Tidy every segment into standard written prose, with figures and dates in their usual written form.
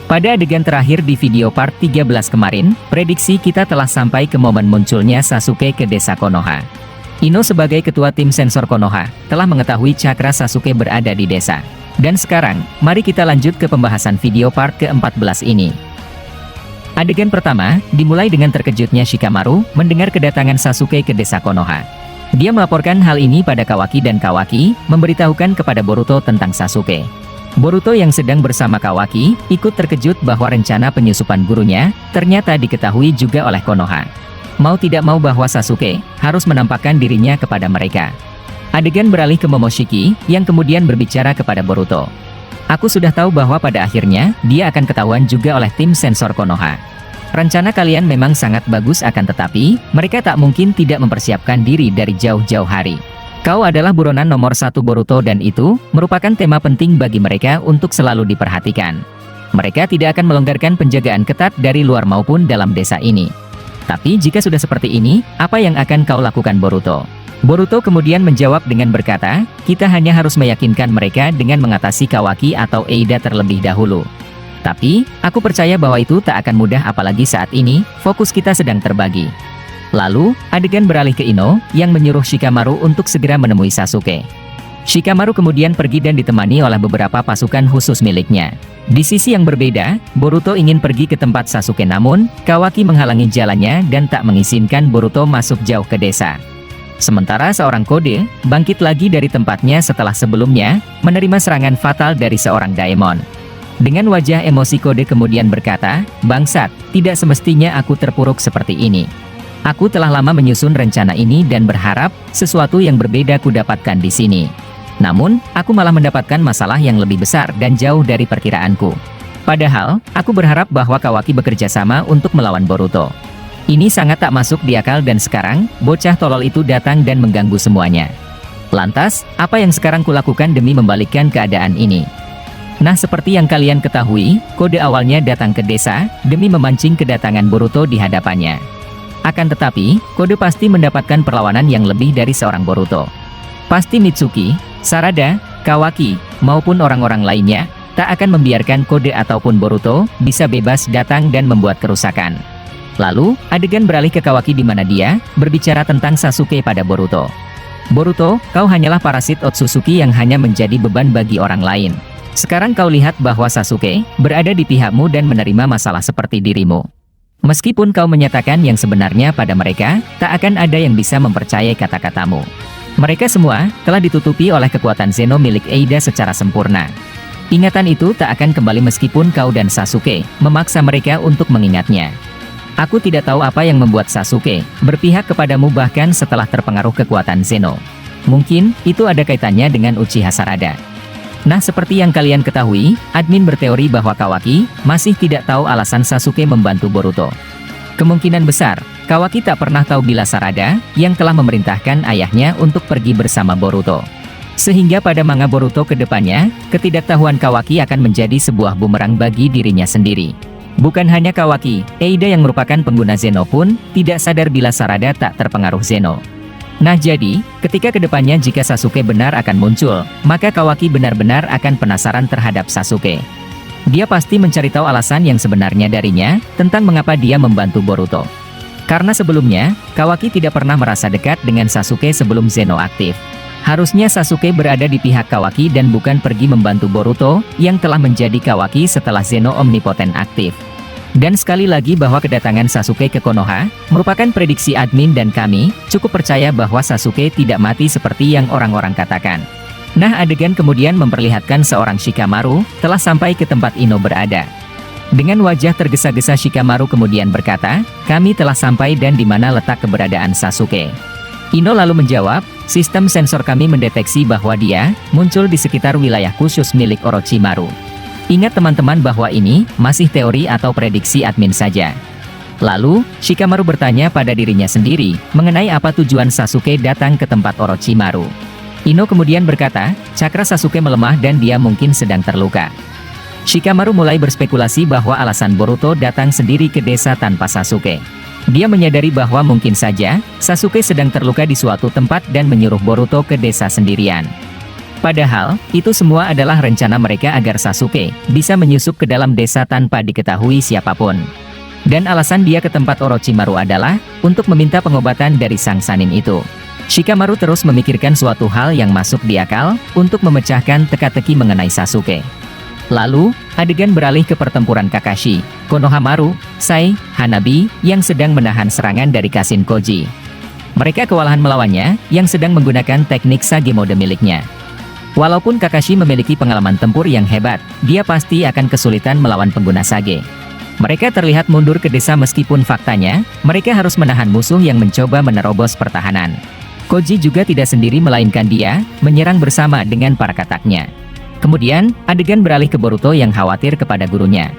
Pada adegan terakhir di video part 13 kemarin, prediksi kita telah sampai ke momen munculnya Sasuke ke desa Konoha. Ino sebagai ketua tim sensor Konoha, telah mengetahui cakra Sasuke berada di desa. Dan sekarang, mari kita lanjut ke pembahasan video part ke-14 ini. Adegan pertama, dimulai dengan terkejutnya Shikamaru, mendengar kedatangan Sasuke ke desa Konoha. Dia melaporkan hal ini pada Kawaki dan Kawaki, memberitahukan kepada Boruto tentang Sasuke. Boruto yang sedang bersama Kawaki, ikut terkejut bahwa rencana penyusupan gurunya, ternyata diketahui juga oleh Konoha. Mau tidak mau bahwa Sasuke, harus menampakkan dirinya kepada mereka. Adegan beralih ke Momoshiki, yang kemudian berbicara kepada Boruto. Aku sudah tahu bahwa pada akhirnya, dia akan ketahuan juga oleh tim sensor Konoha. Rencana kalian memang sangat bagus akan tetapi, mereka tak mungkin tidak mempersiapkan diri dari jauh-jauh hari. Kau adalah buronan nomor 1 Boruto dan itu, merupakan tema penting bagi mereka untuk selalu diperhatikan. Mereka tidak akan melonggarkan penjagaan ketat dari luar maupun dalam desa ini. Tapi jika sudah seperti ini, apa yang akan kau lakukan Boruto? Boruto kemudian menjawab dengan berkata, kita hanya harus meyakinkan mereka dengan mengatasi Kawaki atau Eida terlebih dahulu. Tapi, aku percaya bahwa itu tak akan mudah apalagi saat ini, fokus kita sedang terbagi. Lalu, adegan beralih ke Ino, yang menyuruh Shikamaru untuk segera menemui Sasuke. Shikamaru kemudian pergi dan ditemani oleh beberapa pasukan khusus miliknya. Di sisi yang berbeda, Boruto ingin pergi ke tempat Sasuke namun, Kawaki menghalangi jalannya dan tak mengizinkan Boruto masuk jauh ke desa. Sementara seorang Kode, bangkit lagi dari tempatnya setelah sebelumnya, menerima serangan fatal dari seorang Daemon. Dengan wajah emosi Kode kemudian berkata, bangsat, tidak semestinya aku terpuruk seperti ini. Aku telah lama menyusun rencana ini dan berharap sesuatu yang berbeda ku dapatkan di sini. Namun, aku malah mendapatkan masalah yang lebih besar dan jauh dari perkiraanku. Padahal, aku berharap bahwa Kawaki bekerja sama untuk melawan Boruto. Ini sangat tak masuk di akal dan sekarang, bocah tolol itu datang dan mengganggu semuanya. Lantas, apa yang sekarang kulakukan demi membalikkan keadaan ini? Nah, seperti yang kalian ketahui, Kode awalnya datang ke desa demi memancing kedatangan Boruto di hadapannya. Akan tetapi, Kode pasti mendapatkan perlawanan yang lebih dari seorang Boruto. Pasti Mitsuki, Sarada, Kawaki, maupun orang-orang lainnya, tak akan membiarkan Kode ataupun Boruto bisa bebas datang dan membuat kerusakan. Lalu, adegan beralih ke Kawaki di mana dia berbicara tentang Sasuke pada Boruto. Boruto, kau hanyalah parasit Otsutsuki yang hanya menjadi beban bagi orang lain. Sekarang kau lihat bahwa Sasuke berada di pihakmu dan menerima masalah seperti dirimu. Meskipun kau menyatakan yang sebenarnya pada mereka, tak akan ada yang bisa mempercayai kata-katamu. Mereka semua telah ditutupi oleh kekuatan Zeno milik Eida secara sempurna. Ingatan itu tak akan kembali meskipun kau dan Sasuke memaksa mereka untuk mengingatnya. Aku tidak tahu apa yang membuat Sasuke berpihak kepadamu bahkan setelah terpengaruh kekuatan Zeno. Mungkin itu ada kaitannya dengan Uchiha Sarada. Nah, seperti yang kalian ketahui, admin berteori bahwa Kawaki masih tidak tahu alasan Sasuke membantu Boruto. Kemungkinan besar, Kawaki tak pernah tahu bila Sarada, yang telah memerintahkan ayahnya untuk pergi bersama Boruto. Sehingga pada manga Boruto ke depannya, ketidaktahuan Kawaki akan menjadi sebuah bumerang bagi dirinya sendiri. Bukan hanya Kawaki, Eida yang merupakan pengguna Zeno pun, tidak sadar bila Sarada tak terpengaruh Zeno. Nah jadi, ketika kedepannya jika Sasuke benar akan muncul, maka Kawaki benar-benar akan penasaran terhadap Sasuke. Dia pasti mencari tahu alasan yang sebenarnya darinya, tentang mengapa dia membantu Boruto. Karena sebelumnya, Kawaki tidak pernah merasa dekat dengan Sasuke sebelum Zeno aktif. Harusnya Sasuke berada di pihak Kawaki dan bukan pergi membantu Boruto, yang telah menjadi Kawaki setelah Zeno omnipoten aktif. Dan sekali lagi bahwa kedatangan Sasuke ke Konoha, merupakan prediksi admin dan kami, cukup percaya bahwa Sasuke tidak mati seperti yang orang-orang katakan. Nah, adegan kemudian memperlihatkan seorang Shikamaru, telah sampai ke tempat Ino berada. Dengan wajah tergesa-gesa Shikamaru kemudian berkata, kami telah sampai dan di mana letak keberadaan Sasuke. Ino lalu menjawab, sistem sensor kami mendeteksi bahwa dia, muncul di sekitar wilayah khusus milik Orochimaru. Ingat teman-teman bahwa ini masih teori atau prediksi admin saja. Lalu, Shikamaru bertanya pada dirinya sendiri, mengenai apa tujuan Sasuke datang ke tempat Orochimaru. Ino kemudian berkata, cakra Sasuke melemah dan dia mungkin sedang terluka. Shikamaru mulai berspekulasi bahwa alasan Boruto datang sendiri ke desa tanpa Sasuke. Dia menyadari bahwa mungkin saja, Sasuke sedang terluka di suatu tempat dan menyuruh Boruto ke desa sendirian. Padahal, itu semua adalah rencana mereka agar Sasuke bisa menyusup ke dalam desa tanpa diketahui siapapun. Dan alasan dia ke tempat Orochimaru adalah untuk meminta pengobatan dari sang Sannin itu. Shikamaru terus memikirkan suatu hal yang masuk di akal untuk memecahkan teka-teki mengenai Sasuke. Lalu, adegan beralih ke pertempuran Kakashi, Konohamaru, Sai, Hanabi, yang sedang menahan serangan dari Kashin Koji. Mereka kewalahan melawannya, yang sedang menggunakan teknik Sage mode miliknya. Walaupun Kakashi memiliki pengalaman tempur yang hebat, dia pasti akan kesulitan melawan pengguna Sage. Mereka terlihat mundur ke desa meskipun faktanya, mereka harus menahan musuh yang mencoba menerobos pertahanan. Koji juga tidak sendiri melainkan dia, menyerang bersama dengan para kataknya. Kemudian, adegan beralih ke Boruto yang khawatir kepada gurunya.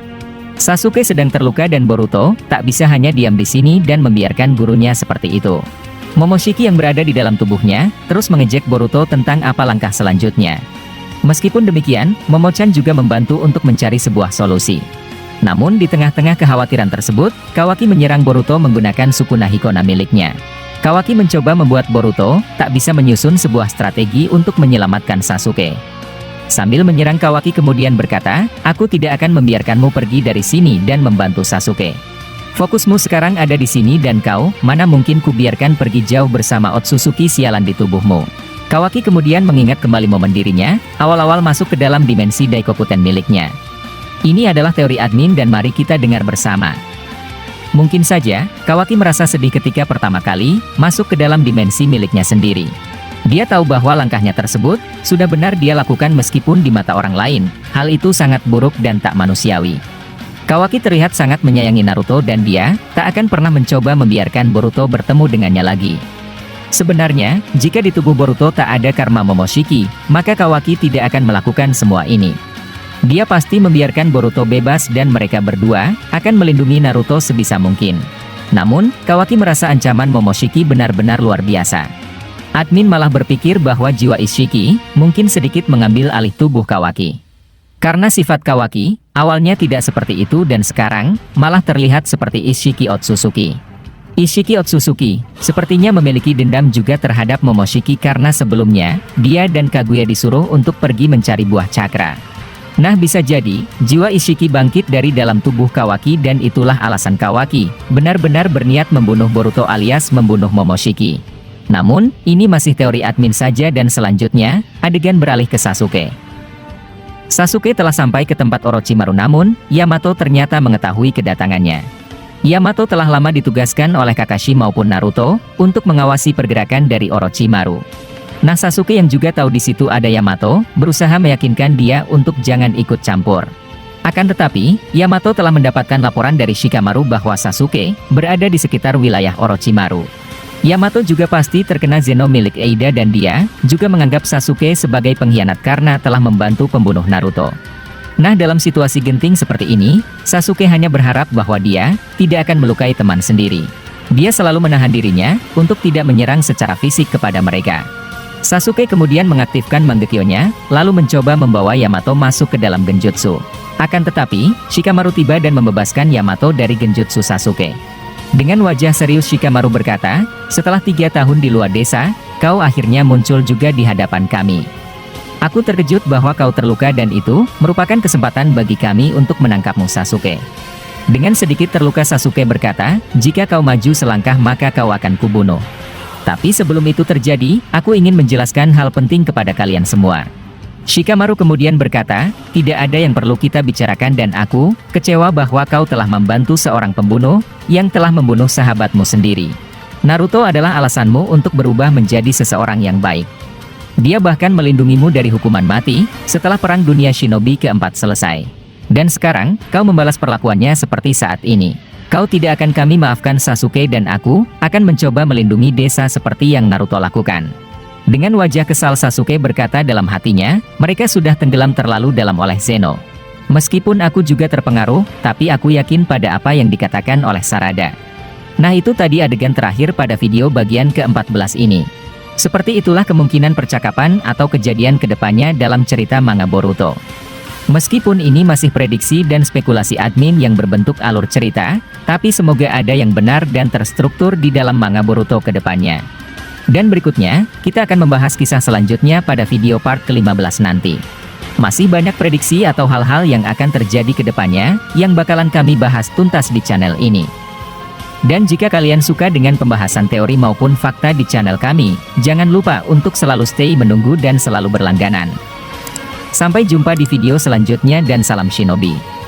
Sasuke sedang terluka dan Boruto tak bisa hanya diam di sini dan membiarkan gurunya seperti itu. Momoshiki yang berada di dalam tubuhnya, terus mengejek Boruto tentang apa langkah selanjutnya. Meskipun demikian, Momochan juga membantu untuk mencari sebuah solusi. Namun di tengah-tengah kekhawatiran tersebut, Kawaki menyerang Boruto menggunakan Sukuna Hikona miliknya. Kawaki mencoba membuat Boruto tak bisa menyusun sebuah strategi untuk menyelamatkan Sasuke. Sambil menyerang, Kawaki kemudian berkata, "Aku tidak akan membiarkanmu pergi dari sini dan membantu Sasuke. Fokusmu sekarang ada di sini dan kau, mana mungkin kubiarkan pergi jauh bersama Otsutsuki sialan di tubuhmu." Kawaki kemudian mengingat kembali momen dirinya, awal-awal masuk ke dalam dimensi Daikokuten miliknya. Ini adalah teori admin dan mari kita dengar bersama. Mungkin saja, Kawaki merasa sedih ketika pertama kali masuk ke dalam dimensi miliknya sendiri. Dia tahu bahwa langkahnya tersebut sudah benar dia lakukan meskipun di mata orang lain, hal itu sangat buruk dan tak manusiawi. Kawaki terlihat sangat menyayangi Naruto dan dia tak akan pernah mencoba membiarkan Boruto bertemu dengannya lagi. Sebenarnya, jika di tubuh Boruto tak ada karma Momoshiki, maka Kawaki tidak akan melakukan semua ini. Dia pasti membiarkan Boruto bebas dan mereka berdua akan melindungi Naruto sebisa mungkin. Namun, Kawaki merasa ancaman Momoshiki benar-benar luar biasa. Admin malah berpikir bahwa jiwa Ishiki mungkin sedikit mengambil alih tubuh Kawaki. Karena sifat Kawaki, awalnya tidak seperti itu dan sekarang, malah terlihat seperti Ishiki Otsutsuki. Ishiki Otsutsuki, sepertinya memiliki dendam juga terhadap Momoshiki karena sebelumnya, dia dan Kaguya disuruh untuk pergi mencari buah cakra. Nah bisa jadi, jiwa Ishiki bangkit dari dalam tubuh Kawaki dan itulah alasan Kawaki, benar-benar berniat membunuh Boruto alias membunuh Momoshiki. Namun, ini masih teori admin saja dan selanjutnya, adegan beralih ke Sasuke. Sasuke telah sampai ke tempat Orochimaru namun, Yamato ternyata mengetahui kedatangannya. Yamato telah lama ditugaskan oleh Kakashi maupun Naruto, untuk mengawasi pergerakan dari Orochimaru. Nah Sasuke yang juga tahu di situ ada Yamato, berusaha meyakinkan dia untuk jangan ikut campur. Akan tetapi, Yamato telah mendapatkan laporan dari Shikamaru bahwa Sasuke berada di sekitar wilayah Orochimaru. Yamato juga pasti terkena Zeno milik Eida dan dia juga menganggap Sasuke sebagai pengkhianat karena telah membantu pembunuh Naruto. Nah dalam situasi genting seperti ini, Sasuke hanya berharap bahwa dia tidak akan melukai teman sendiri. Dia selalu menahan dirinya untuk tidak menyerang secara fisik kepada mereka. Sasuke kemudian mengaktifkan Mangekyo-nya, lalu mencoba membawa Yamato masuk ke dalam genjutsu. Akan tetapi, Shikamaru tiba dan membebaskan Yamato dari genjutsu Sasuke. Dengan wajah serius Shikamaru berkata, "Setelah 3 tahun di luar desa, kau akhirnya muncul juga di hadapan kami. Aku terkejut bahwa kau terluka dan itu merupakan kesempatan bagi kami untuk menangkapmu Sasuke." Dengan sedikit terluka Sasuke berkata, "Jika kau maju selangkah maka kau akan kubunuh. Tapi sebelum itu terjadi, aku ingin menjelaskan hal penting kepada kalian semua." Shikamaru kemudian berkata, "Tidak ada yang perlu kita bicarakan dan aku kecewa bahwa kau telah membantu seorang pembunuh yang telah membunuh sahabatmu sendiri. Naruto adalah alasanmu untuk berubah menjadi seseorang yang baik. Dia bahkan melindungimu dari hukuman mati setelah Perang Dunia Shinobi keempat selesai. Dan sekarang, kau membalas perlakuannya seperti saat ini. Kau tidak akan kami maafkan Sasuke dan aku akan mencoba melindungi desa seperti yang Naruto lakukan." Dengan wajah kesal Sasuke berkata dalam hatinya, mereka sudah tenggelam terlalu dalam oleh Zeno. Meskipun aku juga terpengaruh, tapi aku yakin pada apa yang dikatakan oleh Sarada. Nah itu tadi adegan terakhir pada video bagian ke-14 ini. Seperti itulah kemungkinan percakapan atau kejadian kedepannya dalam cerita manga Boruto. Meskipun ini masih prediksi dan spekulasi admin yang berbentuk alur cerita, tapi semoga ada yang benar dan terstruktur di dalam manga Boruto kedepannya. Dan berikutnya, kita akan membahas kisah selanjutnya pada video part ke-15 nanti. Masih banyak prediksi atau hal-hal yang akan terjadi ke depannya, yang bakalan kami bahas tuntas di channel ini. Dan jika kalian suka dengan pembahasan teori maupun fakta di channel kami, jangan lupa untuk selalu stay menunggu dan selalu berlangganan. Sampai jumpa di video selanjutnya dan salam Shinobi.